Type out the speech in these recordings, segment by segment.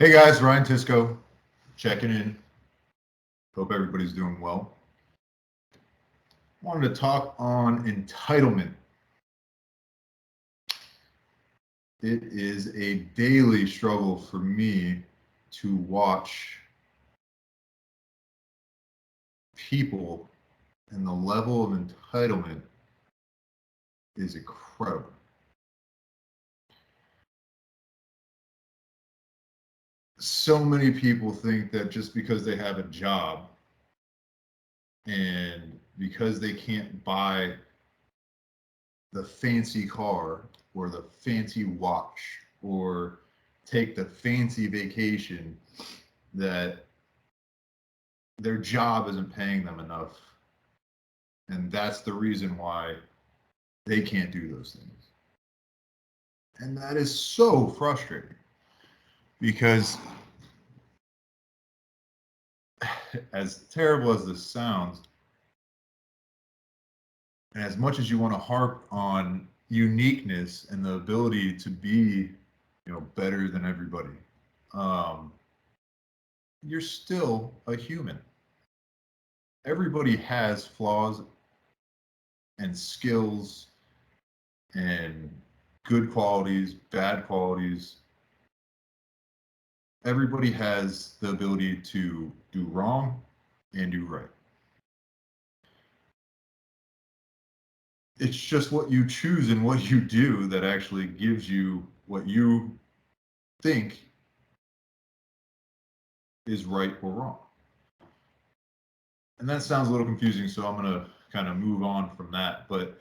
Hey guys, Ryan Tisko checking in. Hope everybody's doing well. Wanted to talk on entitlement. It is a daily struggle for me to watch people, and the level of entitlement is incredible. So many people think that just because they have a job and because they can't buy the fancy car or the fancy watch or take the fancy vacation, that their job isn't paying them enough. And that's the reason why they can't do those things. And that is so frustrating because, as terrible as this sounds, and as much as you want to harp on uniqueness and the ability to be, better than everybody, um, you're still a human. Everybody has flaws and skills and good qualities, bad qualities. Everybody has the ability to do wrong and do right. It's just what you choose and what you do that actually gives you what you think is right or wrong. And that sounds a little confusing, so I'm going to kind of move on from that. But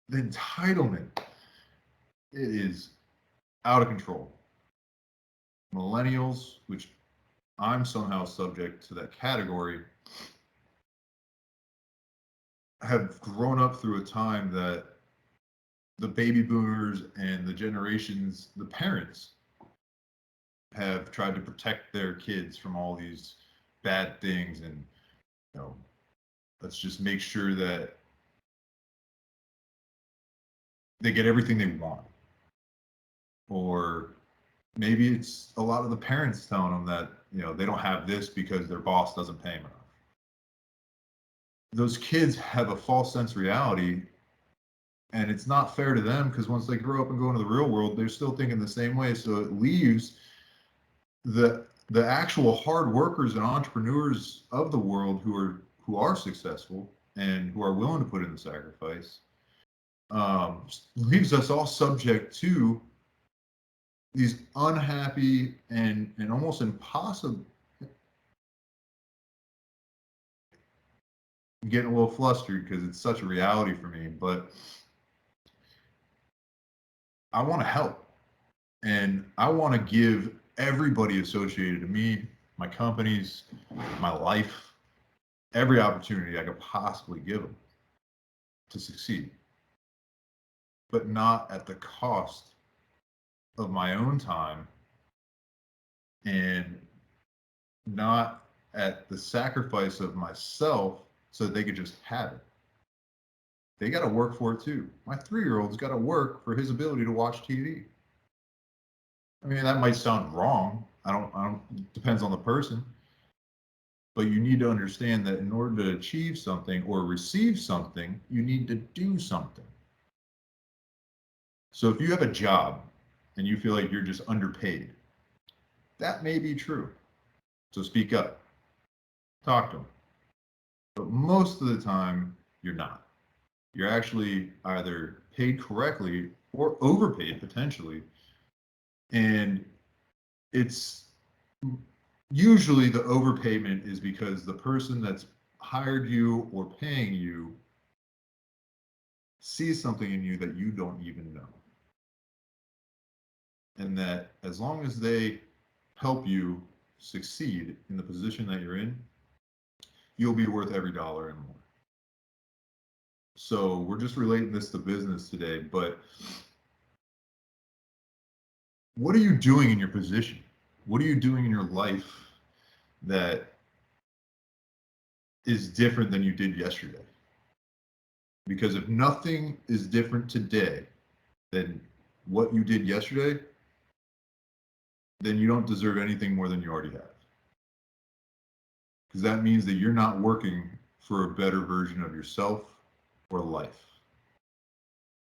the entitlement, it is out of control. Millennials, which I'm somehow subject to that category, have grown up through a time that the baby boomers and the generations, the parents, have tried to protect their kids from all these bad things, and you know let's just make sure that they get everything they want. Or maybe it's a lot of the parents telling them that they don't have this because their boss doesn't pay them enough. Those kids have a false sense of reality, and it's not fair to them because once they grow up and go into the real world, they're still thinking the same way. So it leaves the actual hard workers and entrepreneurs of the world who are successful and who are willing to put in the sacrifice, leaves us all subject to these unhappy and almost impossible. I'm getting a little flustered because it's such a reality for me, but I want to help, and I want to give everybody associated to me, my companies, my life, every opportunity I could possibly give them to succeed, but not at the cost of my own time, and not at the sacrifice of myself so that they could just have it. They got to work for it too. My 3-year-old's got to work for his ability to watch TV. I mean, that might sound wrong. I don't, depends on the person. But you need to understand that in order to achieve something or receive something, you need to do something. So if you have a job and you feel like you're just underpaid, that may be true. So speak up, talk to them. But most of the time, you're not. You're actually either paid correctly or overpaid potentially. And it's usually the overpayment is because the person that's hired you or paying you sees something in you that you don't even know. And that as long as they help you succeed in the position that you're in, you'll be worth every dollar and more. So we're just relating this to business today, but what are you doing in your position? What are you doing in your life that is different than you did yesterday? Because if nothing is different today than what you did yesterday, then you don't deserve anything more than you already have. Because that means that you're not working for a better version of yourself or life.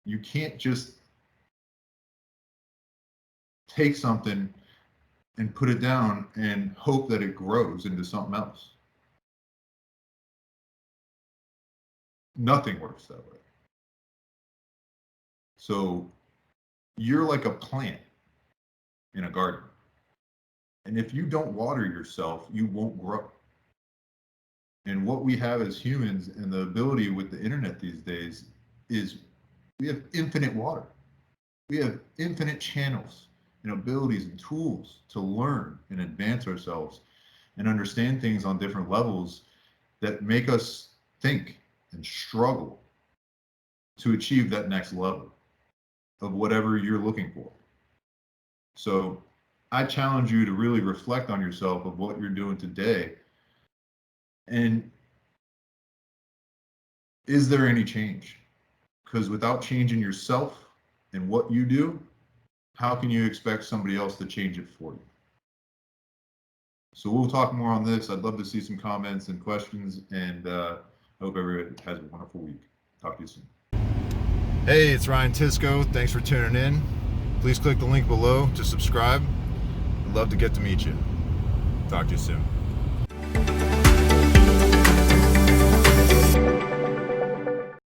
You can't just take something and put it down and hope that it grows into something else. Nothing works that way. So you're like a plant in a garden. And if you don't water yourself, you won't grow. And what we have as humans and the ability with the internet these days is we have infinite water. We have infinite channels and abilities and tools to learn and advance ourselves and understand things on different levels that make us think and struggle to achieve that next level of whatever you're looking for. So I challenge you to really reflect on yourself of what you're doing today. And is there any change? Because without changing yourself and what you do, how can you expect somebody else to change it for you? So we'll talk more on this. I'd love to see some comments and questions, and I hope everybody has a wonderful week. Talk to you soon. Hey, it's Ryan Tisko. Thanks for tuning in. Please click the link below to subscribe. I'd love to get to meet you. Talk to you soon.